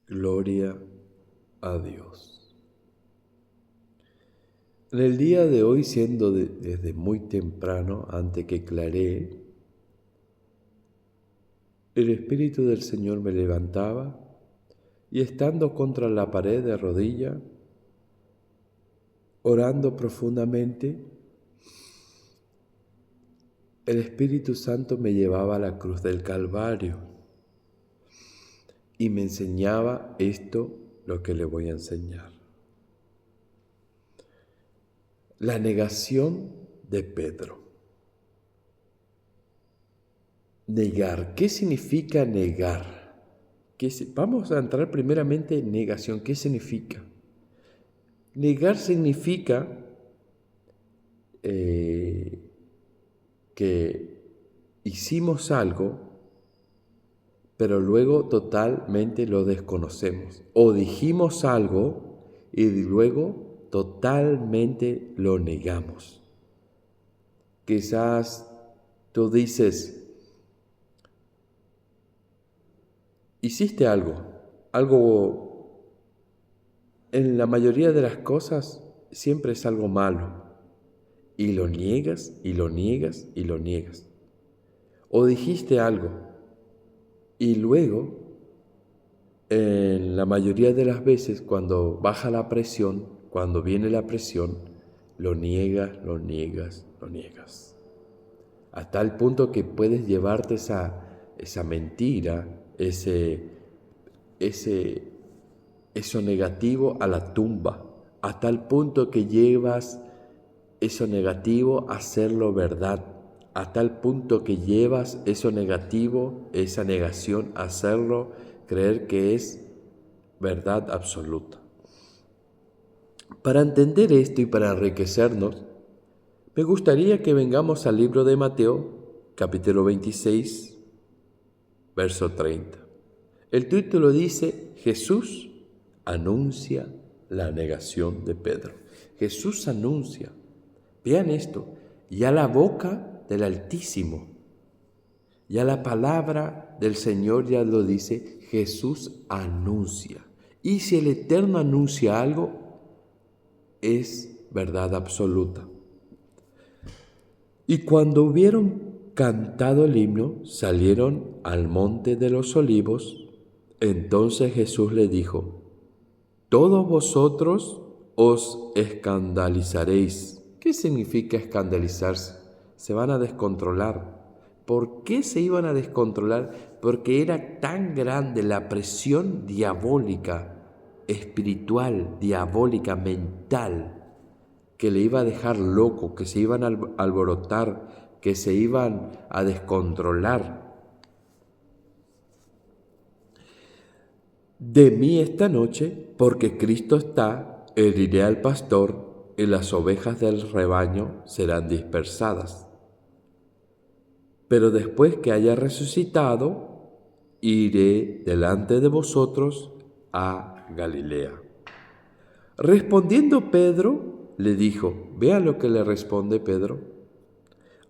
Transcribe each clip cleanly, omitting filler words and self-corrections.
Gloria a Dios. En el día de hoy, siendo desde muy temprano, antes que claree, el Espíritu del Señor me levantaba y estando contra la pared de rodilla, orando profundamente, el Espíritu Santo me llevaba a la cruz del Calvario y me enseñaba esto, lo que le voy a enseñar. La negación de Pedro. Negar. ¿Qué significa negar? Vamos a entrar primeramente en negación. ¿Qué significa? Negar significa que hicimos algo, pero luego totalmente lo desconocemos. O dijimos algo y luego totalmente lo negamos. Quizás tú dices, hiciste algo, en la mayoría de las cosas siempre es algo malo, y lo niegas, y lo niegas, y lo niegas. O dijiste algo, y luego, en la mayoría de las veces, cuando baja la presión, cuando viene la presión, lo niegas, lo niegas, lo niegas. Hasta el punto que puedes llevarte esa mentira, eso negativo a la tumba, hasta el punto que llevas eso negativo a hacerlo verdad, a tal punto que llevas eso negativo, esa negación, a hacerlo creer que es verdad absoluta. Para entender esto y para enriquecernos, me gustaría que vengamos al libro de Mateo, capítulo 26, verso 30. El título dice, Jesús anuncia la negación de Pedro. Jesús anuncia. Vean esto, ya la boca del Altísimo, ya la palabra del Señor ya lo dice, Jesús anuncia. Y si el Eterno anuncia algo, es verdad absoluta. Y cuando hubieron cantado el himno, salieron al monte de los olivos. Entonces Jesús le dijo, todos vosotros os escandalizaréis. ¿Qué significa escandalizarse? Se van a descontrolar. ¿Por qué se iban a descontrolar? Porque era tan grande la presión diabólica, espiritual, diabólica, mental, que le iba a dejar loco, que se iban a alborotar, que se iban a descontrolar. De mí esta noche, porque Cristo está, heriré al pastor y las ovejas del rebaño serán dispersadas. Pero después que haya resucitado, iré delante de vosotros a Galilea. Respondiendo Pedro, le dijo, vea lo que le responde Pedro,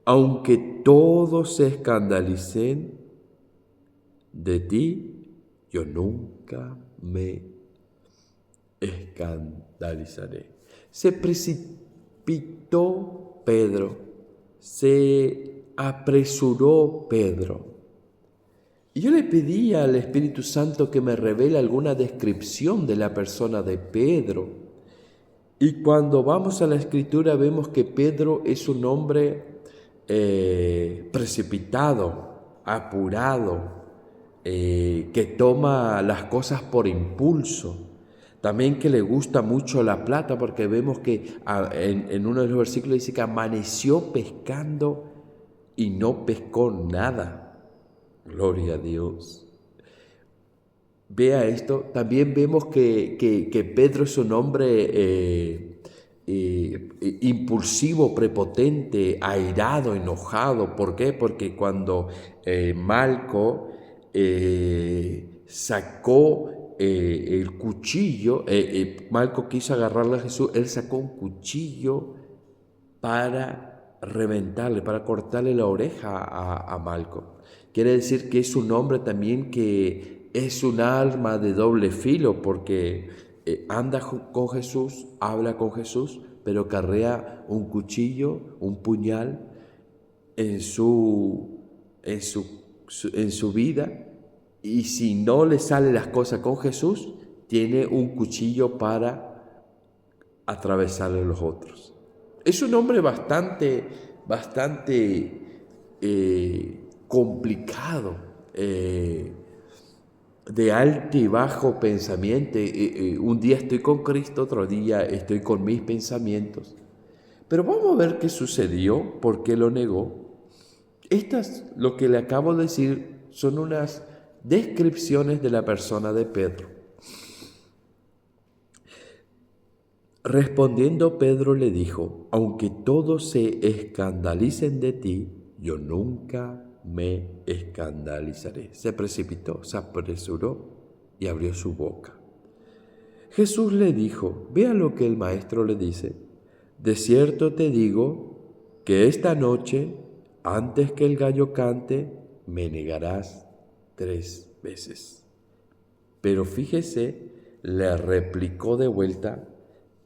aunque todos se escandalicen de ti, yo nunca me escandalizaré. Se precipitó Pedro, se apresuró Pedro. Y yo le pedí al Espíritu Santo que me revele alguna descripción de la persona de Pedro. Y cuando vamos a la Escritura vemos que Pedro es un hombre precipitado, apurado, que toma las cosas por impulso. También que le gusta mucho la plata, porque vemos que en uno de los versículos dice que amaneció pescando y no pescó nada. Gloria a Dios. Vea esto, también vemos que Pedro es un hombre impulsivo, prepotente, airado, enojado. ¿Por qué? Porque cuando Malco sacó el cuchillo, Malco quiso agarrarle a Jesús, él sacó un cuchillo para reventarle, para cortarle la oreja a Malco. Quiere decir que es un hombre también que es un arma de doble filo porque anda con Jesús, habla con Jesús, pero carrea un cuchillo, un puñal en su vida, y si no le salen las cosas con Jesús, tiene un cuchillo para atravesarle los otros. Es un hombre bastante complicado, de alto y bajo pensamiento. Un día estoy con Cristo, otro día estoy con mis pensamientos. Pero vamos a ver qué sucedió, por qué lo negó. Lo que le acabo de decir, son unas descripciones de la persona de Pedro. Respondiendo Pedro le dijo: aunque todos se escandalicen de ti, yo nunca me escandalizaré. Se precipitó, se apresuró y abrió su boca. Jesús le dijo: vea lo que el maestro le dice. De cierto te digo que esta noche, antes que el gallo cante, me negarás 3 veces. Pero fíjese, le replicó de vuelta.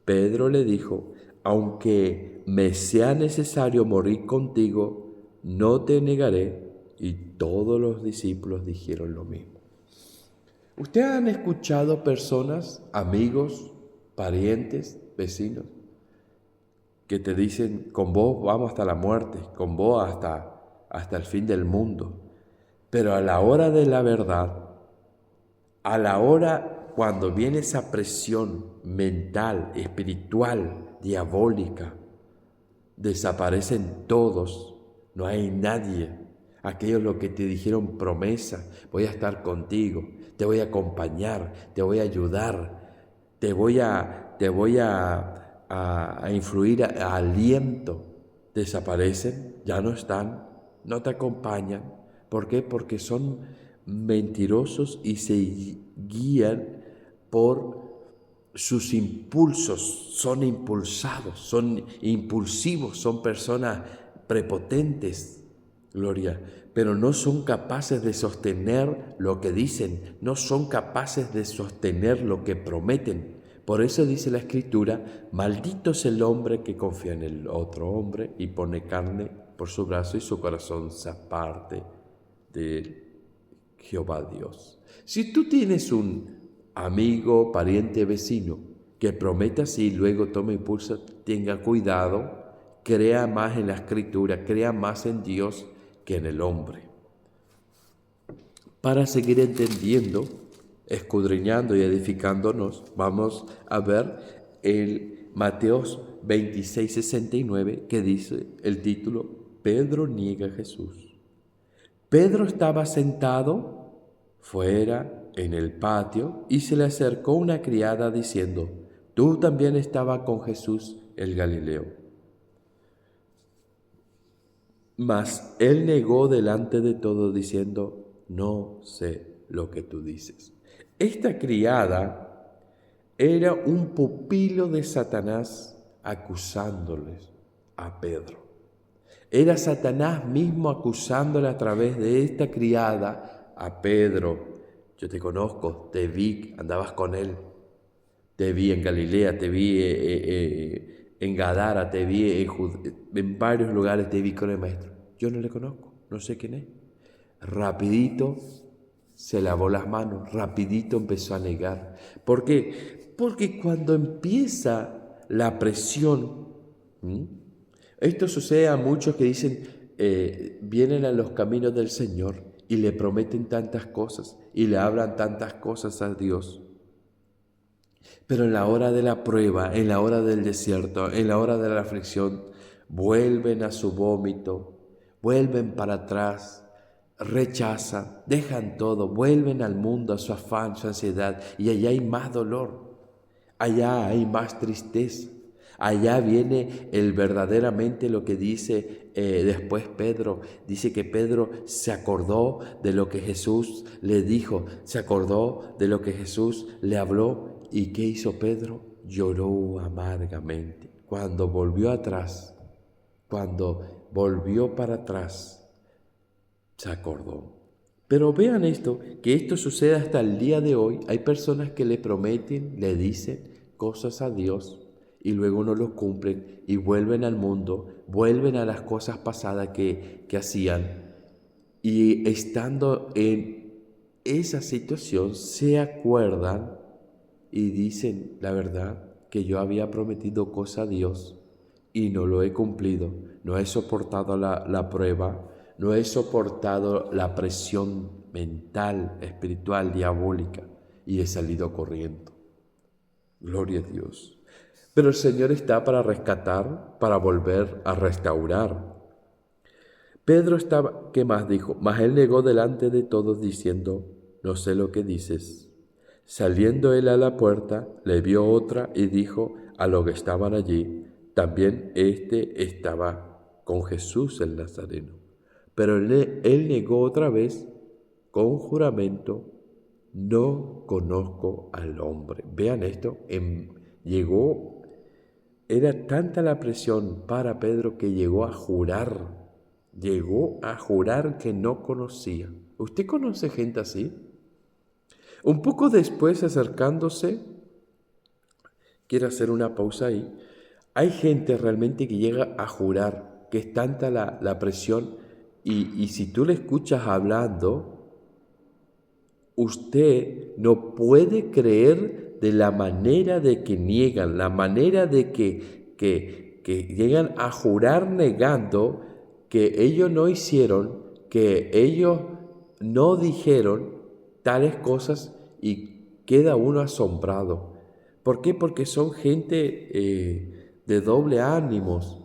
Pedro le dijo: aunque me sea necesario morir contigo, no te negaré. Y todos los discípulos dijeron lo mismo. ¿Ustedes han escuchado personas, amigos, parientes, vecinos, que te dicen: con vos vamos hasta la muerte, con vos hasta el fin del mundo? Pero a la hora de la verdad, a la hora cuando viene esa presión mental, espiritual, diabólica, desaparecen todos, no hay nadie. Aquellos los que te dijeron promesa: voy a estar contigo, te voy a acompañar, te voy a ayudar, te voy a influir a aliento, desaparecen, ya no están, no te acompañan. ¿Por qué? Porque son mentirosos y se guían por sus impulsos, son impulsados, son impulsivos, son personas prepotentes, Gloria, pero no son capaces de sostener lo que dicen, no son capaces de sostener lo que prometen. Por eso dice la Escritura: maldito es el hombre que confía en el otro hombre y pone carne por su brazo y su corazón se aparte de Jehová Dios. Si tú tienes un amigo, pariente, vecino que promete así y luego toma impulso, tenga cuidado, crea más en la Escritura, crea más en Dios que en el hombre. Para seguir entendiendo, escudriñando y edificándonos, vamos a ver el Mateo 26:69, que dice el título: Pedro niega a Jesús. Pedro estaba sentado fuera en el patio y se le acercó una criada diciendo: tú también estabas con Jesús el Galileo. Mas él negó delante de todos diciendo: no sé lo que tú dices. Esta criada era un pupilo de Satanás acusándoles a Pedro. Era Satanás mismo acusándole a través de esta criada a Pedro: yo te conozco, te vi, andabas con él, te vi en Galilea, te vi en Gadara, te vi en varios lugares, te vi con el maestro. Yo no le conozco, no sé quién es. Rapidito se lavó las manos, rapidito empezó a negar. ¿Por qué? Porque cuando empieza la presión, esto sucede a muchos que dicen, vienen a los caminos del Señor y le prometen tantas cosas y le hablan tantas cosas a Dios. Pero en la hora de la prueba, en la hora del desierto, en la hora de la aflicción, vuelven a su vómito, vuelven para atrás, rechazan, dejan todo, vuelven al mundo, a su afán, su ansiedad, y allá hay más dolor, allá hay más tristeza, allá viene verdaderamente lo que dice después Pedro. Dice que Pedro se acordó de lo que Jesús le dijo, se acordó de lo que Jesús le habló. ¿Y qué hizo Pedro? Lloró amargamente. Cuando volvió para atrás, se acordó. Pero vean esto, que esto sucede hasta el día de hoy. Hay personas que le prometen, le dicen cosas a Dios y luego no lo cumplen y vuelven al mundo, vuelven a las cosas pasadas que hacían. Y estando en esa situación se acuerdan y dicen la verdad que yo había prometido cosa a Dios y no lo he cumplido, no he soportado la prueba, no he soportado la presión mental, espiritual, diabólica y he salido corriendo. Gloria a Dios. Pero el Señor está para rescatar, para volver a restaurar. Pedro estaba, ¿qué más dijo? Mas él negó delante de todos diciendo, no sé lo que dices. Saliendo él a la puerta, le vio otra y dijo a los que estaban allí, también éste estaba con Jesús el Nazareno. Pero él negó otra vez con juramento, no conozco al hombre. Vean esto, era tanta la presión para Pedro que llegó a jurar que no conocía. ¿Usted conoce gente así? Un poco después, acercándose, quiero hacer una pausa ahí, hay gente realmente que llega a jurar, que es tanta la presión, y si tú le escuchas hablando, usted no puede creer de la manera de que niegan, la manera de que llegan a jurar negando que ellos no hicieron, que ellos no dijeron tales cosas y queda uno asombrado. ¿Por qué? Porque son gente de doble ánimos.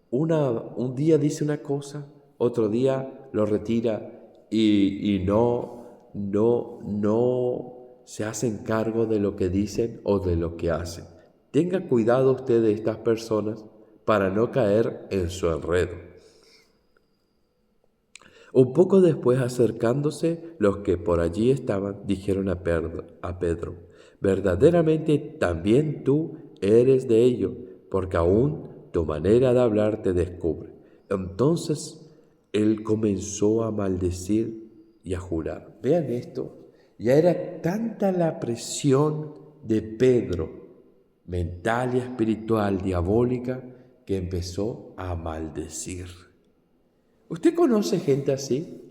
Un día dice una cosa, otro día lo retira y no se hacen cargo de lo que dicen o de lo que hacen. Tenga cuidado usted de estas personas para no caer en su enredo. Un poco después, acercándose, los que por allí estaban dijeron a Pedro, verdaderamente también tú eres de ellos, porque aún tu manera de hablar te descubre. Entonces él comenzó a maldecir y a jurar. Vean esto, ya era tanta la presión de Pedro, mental y espiritual, diabólica, que empezó a maldecir. ¿Usted conoce gente así?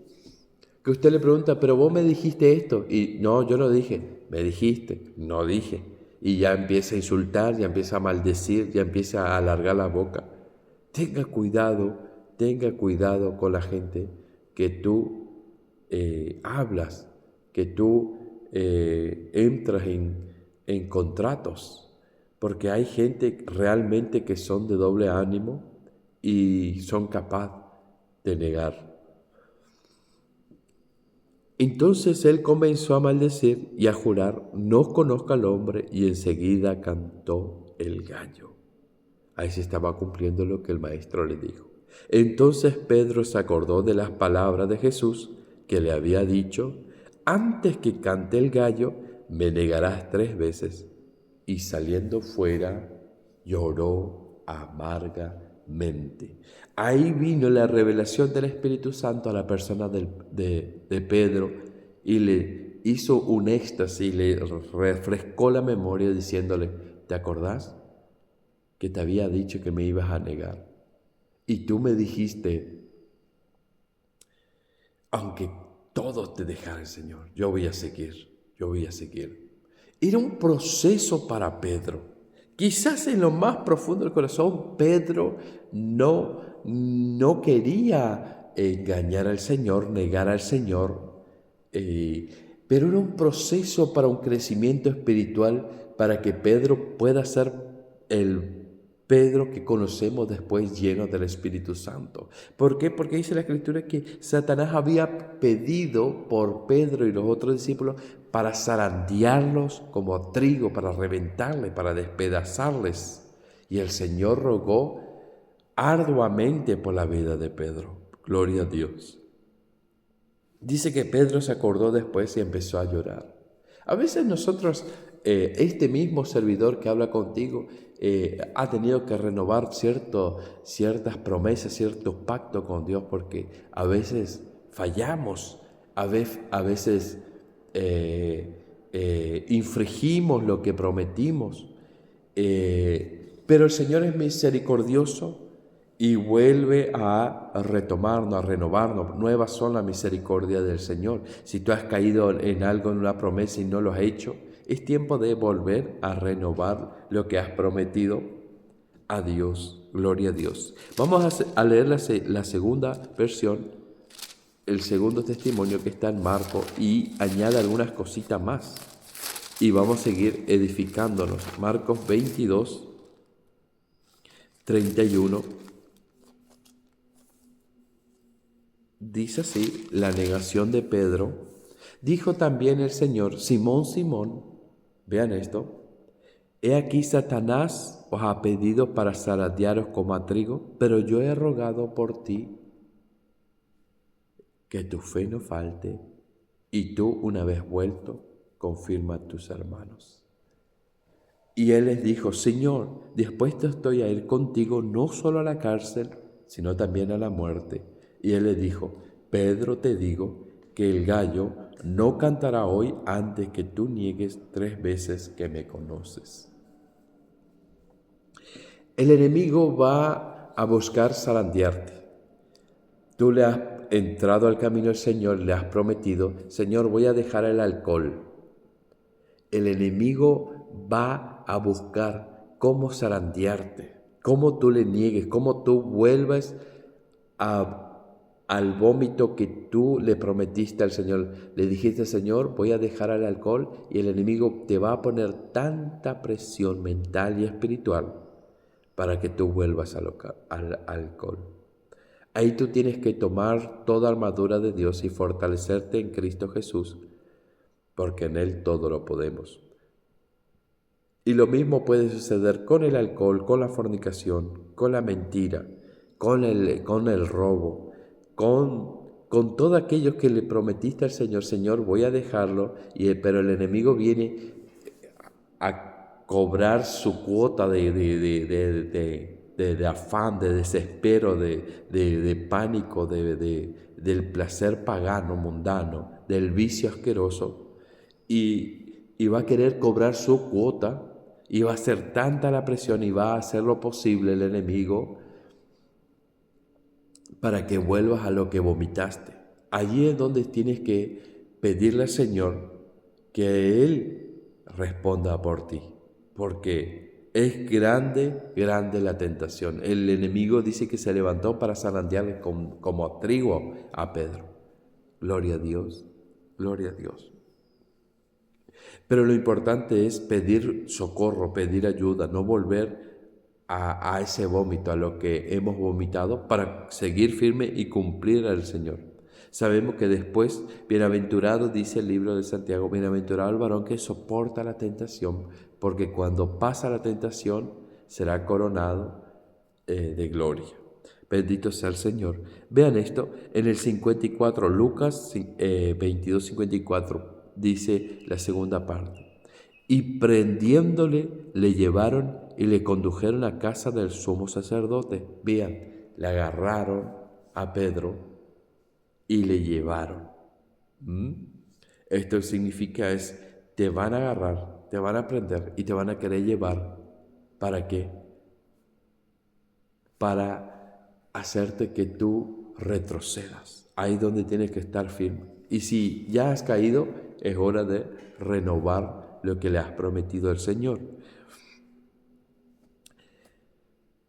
Que usted le pregunta, pero vos me dijiste esto. Y no, yo no dije, me dijiste, no dije. Y ya empieza a insultar, ya empieza a maldecir, ya empieza a alargar la boca. Tenga cuidado con la gente que tú hablas, que tú entras en contratos. Porque hay gente realmente que son de doble ánimo y son capaces de negar. Entonces él comenzó a maldecir y a jurar, no conozca al hombre, y enseguida cantó el gallo. Ahí se estaba cumpliendo lo que el maestro le dijo. Entonces Pedro se acordó de las palabras de Jesús que le había dicho, antes que cante el gallo, me negarás 3 veces. Y saliendo fuera, lloró amargamente. Ahí vino la revelación del Espíritu Santo a la persona de Pedro y le hizo un éxtasis, le refrescó la memoria diciéndole, ¿te acordás que te había dicho que me ibas a negar? Y tú me dijiste, aunque todos te dejaran, Señor, yo voy a seguir. Era un proceso para Pedro. Quizás en lo más profundo del corazón, Pedro no quería engañar al Señor, negar al Señor, pero era un proceso para un crecimiento espiritual, para que Pedro pueda ser el Pedro que conocemos después lleno del Espíritu Santo. ¿Por qué? Porque dice la Escritura que Satanás había pedido por Pedro y los otros discípulos para zarandearlos como trigo, para reventarles, para despedazarles. Y el Señor rogó arduamente por la vida de Pedro. Gloria a Dios. Dice que Pedro se acordó después y empezó a llorar. A veces nosotros, este mismo servidor que habla contigo, ha tenido que renovar ciertas promesas, ciertos pactos con Dios, porque a veces fallamos, A veces infringimos lo que prometimos, pero el Señor es misericordioso y vuelve a retomarnos, a renovarnos. Nuevas son las misericordias del Señor. Si tú has caído en algo, en una promesa y no lo has hecho, es tiempo de volver a renovar lo que has prometido a Dios. Gloria a Dios. Vamos a leer la segunda versión, el segundo testimonio que está en Marcos, y añade algunas cositas más. Y vamos a seguir edificándonos. Marcos 22, 31. Dice así, la negación de Pedro. Dijo también el Señor: Simón, Simón, vean esto, he aquí Satanás os ha pedido para zarandearos como a trigo, pero yo he rogado por ti que tu fe no falte, y tú, una vez vuelto, confirma a tus hermanos. Y él les dijo: Señor, dispuesto estoy a ir contigo no solo a la cárcel, sino también a la muerte. Y él les dijo: Pedro, te digo que el gallo no cantará hoy antes que tú niegues 3 veces que me conoces. El enemigo va a buscar zarandearte. Tú le has entrado al camino del Señor, le has prometido: Señor, voy a dejar el alcohol. El enemigo va a buscar cómo zarandearte, cómo tú le niegues, cómo tú vuelvas al vómito que tú le prometiste al Señor. Le dijiste: Señor, voy a dejar el alcohol, y el enemigo te va a poner tanta presión mental y espiritual para que tú vuelvas al alcohol. Ahí tú tienes que tomar toda armadura de Dios y fortalecerte en Cristo Jesús, porque en Él todo lo podemos. Y lo mismo puede suceder con el alcohol, con la fornicación, con la mentira, con el robo, con todo aquello que le prometiste al Señor. Señor, voy a dejarlo, pero el enemigo viene a cobrar su cuota de afán, de desespero, de pánico, del placer pagano, mundano, del vicio asqueroso, y va a querer cobrar su cuota, y va a ser tanta la presión y va a hacer lo posible el enemigo para que vuelvas a lo que vomitaste. Allí es donde tienes que pedirle al Señor que Él responda por ti, porque es grande, grande la tentación. El enemigo dice que se levantó para zarandearle como trigo a Pedro. Gloria a Dios, gloria a Dios. Pero lo importante es pedir socorro, pedir ayuda, no volver a ese vómito, a lo que hemos vomitado, para seguir firme y cumplir al Señor. Sabemos que después, bienaventurado, dice el libro de Santiago, bienaventurado el varón que soporta la tentación, porque cuando pasa la tentación será coronado de gloria. Bendito sea el Señor. Vean esto, en el 54, Lucas 22, 54, dice la segunda parte. Y prendiéndole, le llevaron y le condujeron a casa del sumo sacerdote. Vean, le agarraron a Pedro y le llevaron. Esto significa te van a agarrar, te van a prender y te van a querer llevar. ¿Para qué? Para hacerte que tú retrocedas. Ahí donde tienes que estar firme. Y si ya has caído, es hora de renovar lo que le has prometido al Señor.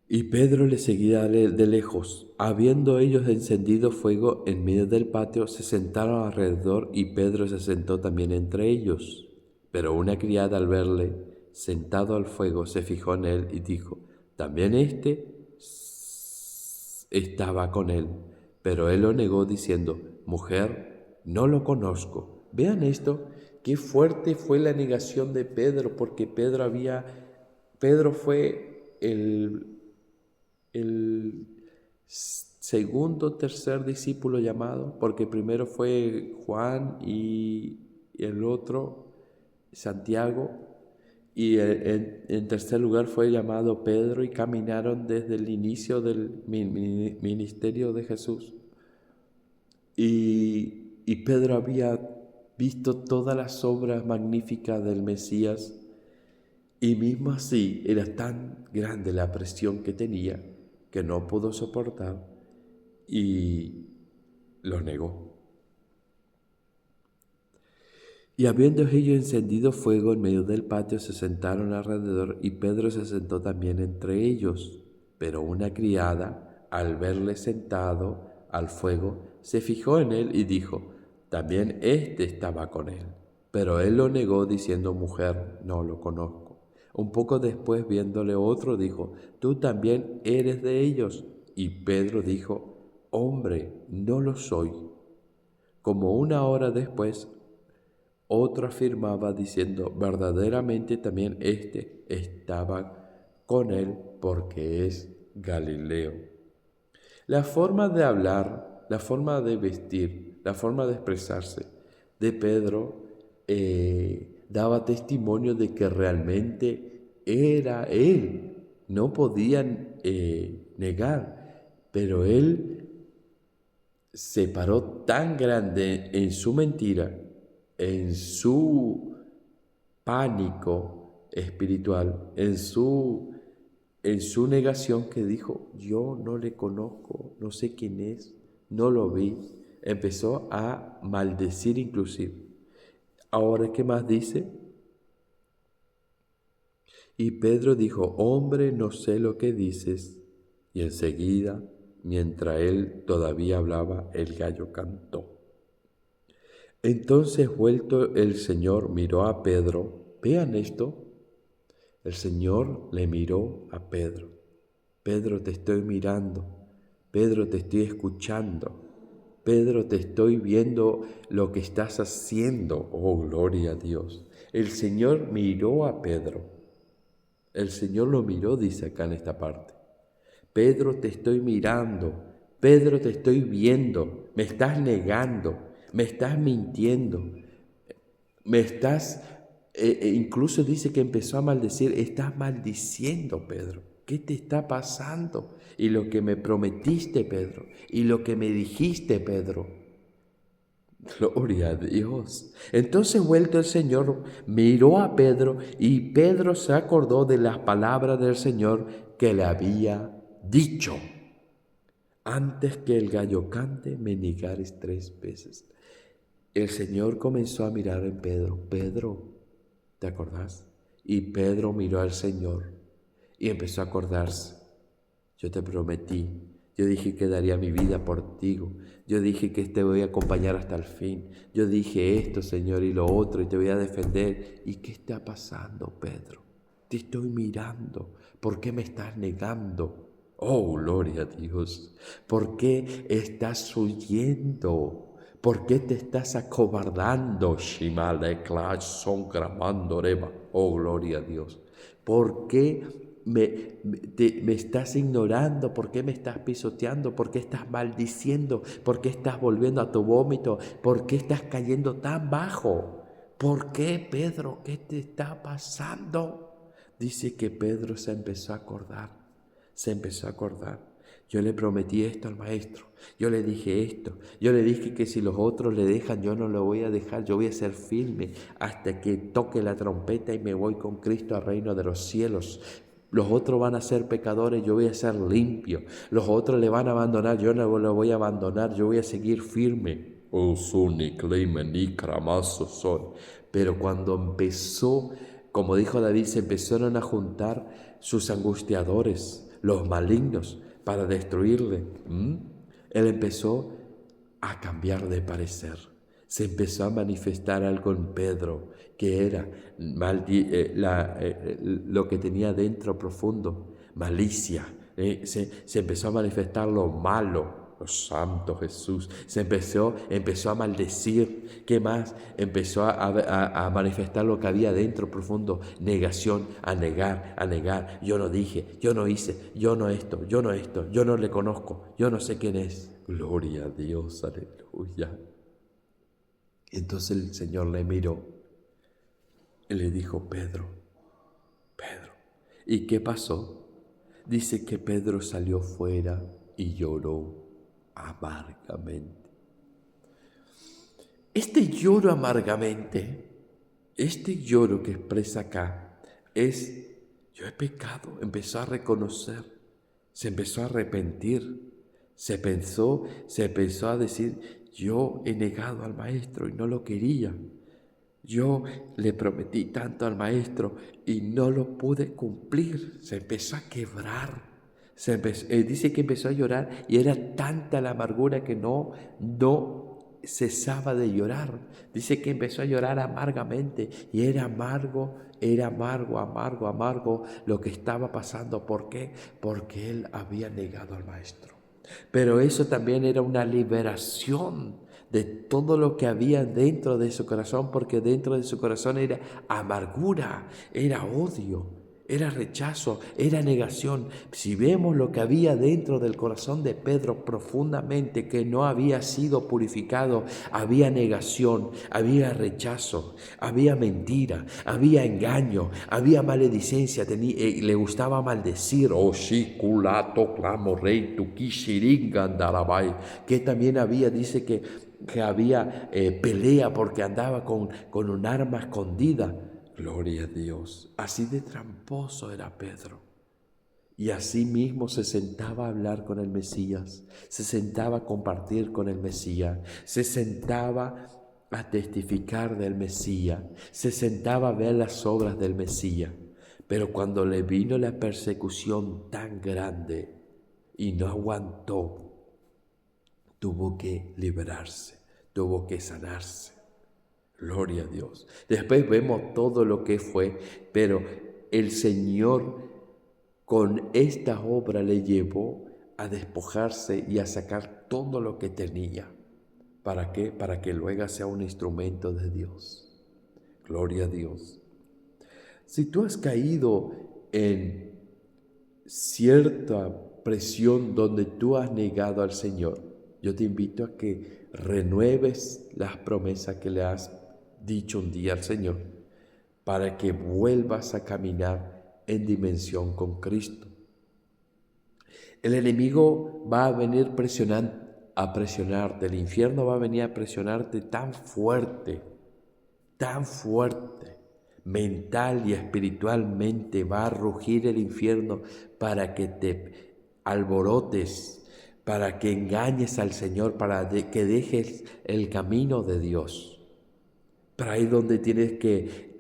Y Pedro le seguía de lejos. Habiendo ellos encendido fuego en medio del patio, se sentaron alrededor, y Pedro se sentó también entre ellos. Pero una criada, al verle sentado al fuego, se fijó en él y dijo: también estaba con él. Pero él lo negó, diciendo: mujer, no lo conozco. Vean esto, qué fuerte fue la negación de Pedro, porque Pedro fue el segundo o tercer discípulo llamado, porque primero fue Juan y el otro Santiago, y en tercer lugar fue llamado Pedro, y caminaron desde el inicio del ministerio de Jesús. Y y Pedro había visto todas las obras magníficas del Mesías, y mismo así era tan grande la presión que tenía que no pudo soportar y lo negó. Y habiendo ellos encendido fuego en medio del patio, se sentaron alrededor, y Pedro se sentó también entre ellos. Pero una criada, al verle sentado al fuego, se fijó en él y dijo: también éste estaba con él. Pero él lo negó, diciendo: mujer, no lo conozco. Un poco después, viéndole otro, dijo: tú también eres de ellos. Y Pedro dijo: hombre, no lo soy. Como una hora después, otro afirmaba diciendo: verdaderamente también éste estaba con él, porque es Galileo. La forma de hablar, la forma de vestir, la forma de expresarse de Pedro daba testimonio de que realmente era él. No podían negar, pero él se paró tan grande en su mentira, en su pánico espiritual, en su negación, que dijo: yo no le conozco, no sé quién es, no lo vi. Empezó a maldecir inclusive. Ahora, ¿qué más dice? Y Pedro dijo: hombre, no sé lo que dices. Y enseguida, mientras él todavía hablaba, el gallo cantó. Entonces, vuelto el Señor, miró a Pedro. Vean esto. El Señor le miró a Pedro. Pedro, te estoy mirando. Pedro, te estoy escuchando. Pedro, te estoy viendo lo que estás haciendo. Oh, gloria a Dios. El Señor miró a Pedro. El Señor lo miró, dice acá en esta parte. Pedro, te estoy mirando. Pedro, te estoy viendo. Me estás negando. Me estás mintiendo. Me estás, incluso dice que empezó a maldecir. Estás maldiciendo, Pedro. ¿Qué te está pasando? Y lo que me prometiste, Pedro. Y lo que me dijiste, Pedro. Gloria a Dios. Entonces, vuelto el Señor, miró a Pedro, y Pedro se acordó de las palabras del Señor que le había dicho: antes que el gallo cante, me negares 3 veces. El Señor comenzó a mirar en Pedro. Pedro, ¿te acordás? Y Pedro miró al Señor y empezó a acordarse. Yo te prometí, yo dije que daría mi vida por ti, yo dije que te voy a acompañar hasta el fin, yo dije esto, Señor, y lo otro, y te voy a defender. ¿Y qué está pasando, Pedro? Te estoy mirando. ¿Por qué me estás negando? Oh, gloria a Dios. ¿Por qué estás huyendo? ¿Por qué te estás acobardando? Oh, gloria a Dios. ¿Por qué me estás ignorando? ¿Por qué me estás pisoteando? ¿Por qué estás maldiciendo? ¿Por qué estás volviendo a tu vómito? ¿Por qué estás cayendo tan bajo? ¿Por qué, Pedro? ¿Qué te está pasando? Dice que Pedro se empezó a acordar, se empezó a acordar. Yo le prometí esto al maestro, yo le dije esto, yo le dije que si los otros le dejan, yo no lo voy a dejar, yo voy a ser firme hasta que toque la trompeta y me voy con Cristo al reino de los cielos. Los otros van a ser pecadores, yo voy a ser limpio. Los otros le van a abandonar, yo no lo voy a abandonar, yo voy a seguir firme. Pero cuando empezó, como dijo David, se empezaron a juntar sus angustiadores, los malignos, para destruirle. Él empezó a cambiar de parecer. Se empezó a manifestar algo en Pedro, que era lo que tenía dentro profundo, malicia. Se empezó a manifestar lo malo. Oh, Santo Jesús, empezó a maldecir. ¿Qué más? Empezó a manifestar lo que había dentro profundo, negación, a negar. Yo no dije, yo no hice, yo no esto, yo no le conozco, yo no sé quién es. Gloria a Dios, aleluya. Entonces el Señor le miró y le dijo: Pedro, Pedro. ¿Y qué pasó? Dice que Pedro salió fuera y lloró amargamente. Este lloro amargamente, este lloro que expresa acá es, yo he pecado, empezó a reconocer, se empezó a arrepentir, se empezó a decir, yo he negado al maestro y no lo quería. Yo le prometí tanto al maestro y no lo pude cumplir. Se empezó a quebrar. Dice que empezó a llorar y era tanta la amargura que no cesaba de llorar. Dice que empezó a llorar amargamente y era amargo, amargo lo que estaba pasando. ¿Por qué? Porque él había negado al maestro. Pero eso también era una liberación de todo lo que había dentro de su corazón, porque dentro de su corazón era amargura, era odio, era rechazo, era negación. Si vemos lo que había dentro del corazón de Pedro profundamente, que no había sido purificado, había negación, había rechazo, había mentira, había engaño, había maledicencia, le gustaba maldecir, oh sí, culato, clamo, rey, tu que también había, dice que había pelea porque andaba con un arma escondida. Gloria a Dios. Así de tramposo era Pedro. Y así mismo se sentaba a hablar con el Mesías, se sentaba a compartir con el Mesías, se sentaba a testificar del Mesías, se sentaba a ver las obras del Mesías. Pero cuando le vino la persecución tan grande y no aguantó, tuvo que liberarse, tuvo que sanarse. Gloria a Dios. Después vemos todo lo que fue, pero el Señor con esta obra le llevó a despojarse y a sacar todo lo que tenía. ¿Para qué? Para que luego sea un instrumento de Dios. Gloria a Dios. Si tú has caído en cierta presión donde tú has negado al Señor, yo te invito a que renueves las promesas que le has dicho un día al Señor, para que vuelvas a caminar en dimensión con Cristo. El enemigo va a venir a presionarte, el infierno va a venir a presionarte tan fuerte, mental y espiritualmente va a rugir el infierno para que te alborotes, para que engañes al Señor, para que dejes el camino de Dios. Pero ahí es donde tienes que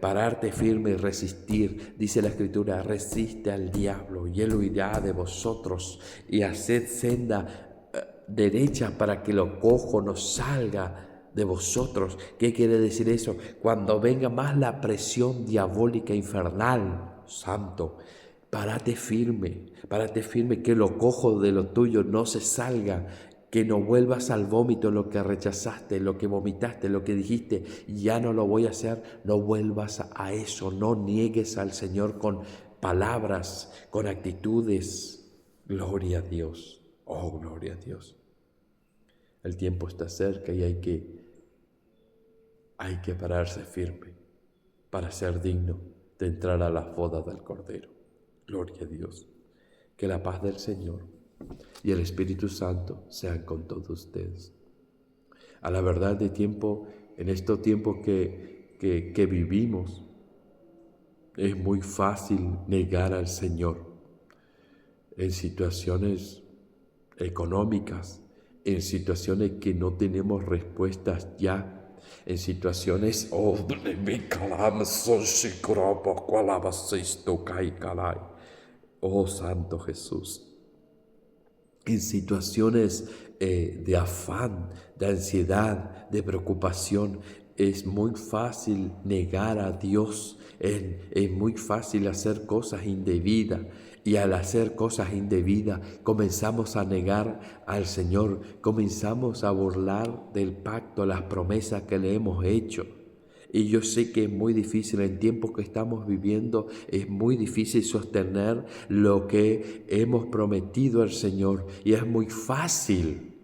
pararte firme y resistir. Dice la Escritura, resiste al diablo y él huirá de vosotros, y haced senda derecha para que lo cojo no salga de vosotros. ¿Qué quiere decir eso? Cuando venga más la presión diabólica infernal, santo, párate firme, que lo cojo de lo tuyo no se salga, que no vuelvas al vómito lo que rechazaste, lo que vomitaste, lo que dijiste, ya no lo voy a hacer, no vuelvas a eso, no niegues al Señor con palabras, con actitudes. Gloria a Dios, oh gloria a Dios. El tiempo está cerca y hay que pararse firme para ser digno de entrar a la boda del Cordero. Gloria a Dios. Que la paz del Señor y el Espíritu Santo sean con todos ustedes. A la verdad de tiempo, en estos tiempos que vivimos, es muy fácil negar al Señor en situaciones económicas, en situaciones que no tenemos respuestas ya, en situaciones, oh Santo Jesús, en situaciones de afán, de ansiedad, de preocupación. Es muy fácil negar a Dios, es muy fácil hacer cosas indebidas, y al hacer cosas indebidas comenzamos a negar al Señor, comenzamos a burlar del pacto, las promesas que le hemos hecho. Y yo sé que es muy difícil, en tiempos que estamos viviendo, es muy difícil sostener lo que hemos prometido al Señor. Y es muy fácil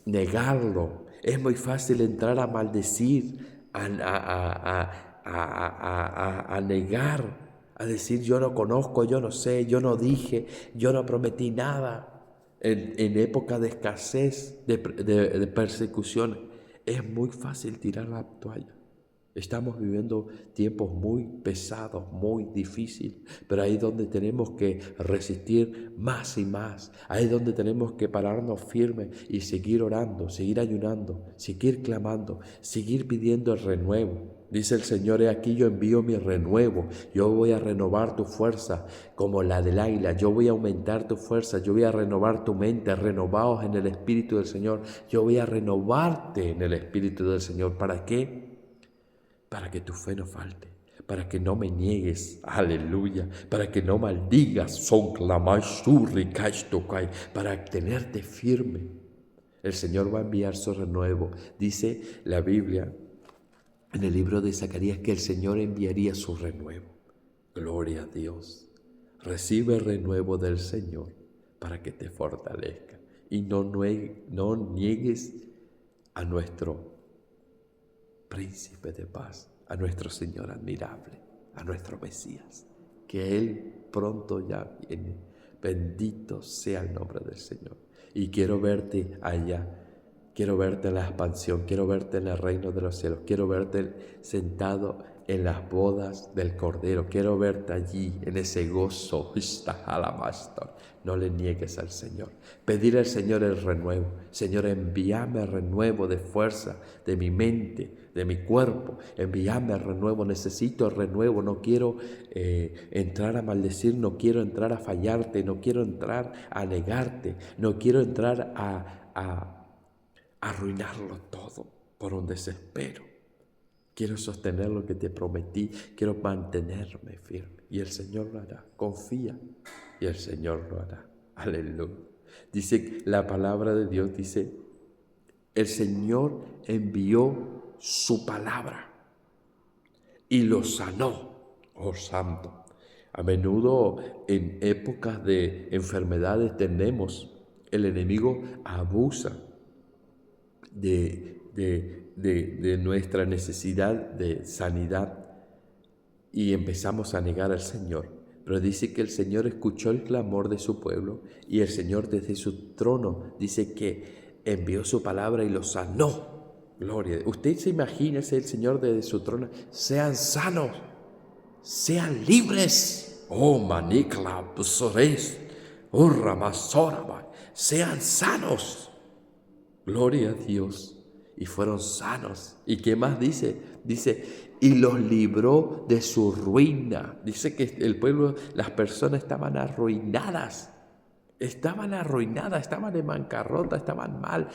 negarlo. Es muy fácil entrar a maldecir, a negar, a decir yo no conozco, yo no sé, yo no dije, yo no prometí nada. en época de escasez, de persecución, es muy fácil tirar la toalla. Estamos viviendo tiempos muy pesados, muy difíciles, pero ahí es donde tenemos que resistir más y más. Ahí es donde tenemos que pararnos firmes y seguir orando, seguir ayunando, seguir clamando, seguir pidiendo el renuevo. Dice el Señor: he aquí yo envío mi renuevo, yo voy a renovar tu fuerza como la del águila, yo voy a aumentar tu fuerza, yo voy a renovar tu mente, renovaos en el Espíritu del Señor, yo voy a renovarte en el Espíritu del Señor. ¿Para qué? Para que tu fe no falte, para que no me niegues, aleluya, para que no maldigas, para tenerte firme. El Señor va a enviar su renuevo. Dice la Biblia en el libro de Zacarías que el Señor enviaría su renuevo. Gloria a Dios. Recibe el renuevo del Señor para que te fortalezca y no niegues a nuestro Príncipe de paz, a nuestro Señor admirable, a nuestro Mesías, que Él pronto ya viene. Bendito sea el nombre del Señor. Y quiero verte allá, quiero verte en la expansión, quiero verte en el reino de los cielos, quiero verte sentado en las bodas del Cordero, quiero verte allí en ese gozo. No le niegues al Señor. Pedir al Señor el renuevo. Señor, envíame el renuevo de fuerza de mi mente, de mi cuerpo. Envíame el renuevo. Necesito el renuevo. No quiero entrar a maldecir, no quiero entrar a fallarte, no quiero entrar a negarte, no quiero entrar a arruinarlo todo por un desespero. Quiero sostener lo que te prometí, quiero mantenerme firme. Y el Señor lo hará. Confía y el Señor lo hará. Aleluya. Dice la palabra de Dios, dice, el Señor envió su palabra y lo sanó. Oh santo. A menudo en épocas de enfermedades el enemigo abusa de nuestra necesidad de sanidad y empezamos a negar al Señor. Pero dice que el Señor escuchó el clamor de su pueblo y el Señor desde su trono dice que envió su palabra y lo sanó. Gloria. Usted se imagina el Señor desde su trono: sean sanos, sean libres. Oh, manicla, pusores, oh, ramasora, sean sanos. Gloria a Dios. Y fueron sanos. ¿Y qué más dice? Dice, y los libró de su ruina. Dice que el pueblo, las personas estaban arruinadas. Estaban en bancarrota, estaban mal,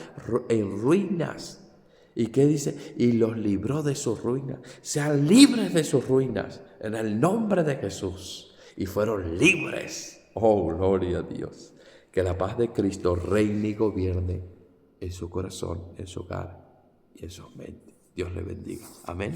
en ruinas. ¿Y qué dice? Y los libró de sus ruinas. Sean libres de sus ruinas en el nombre de Jesús. Y fueron libres. Oh, gloria a Dios. Que la paz de Cristo reine y gobierne en su corazón, en su hogar y en su mente. Dios le bendiga. Amén.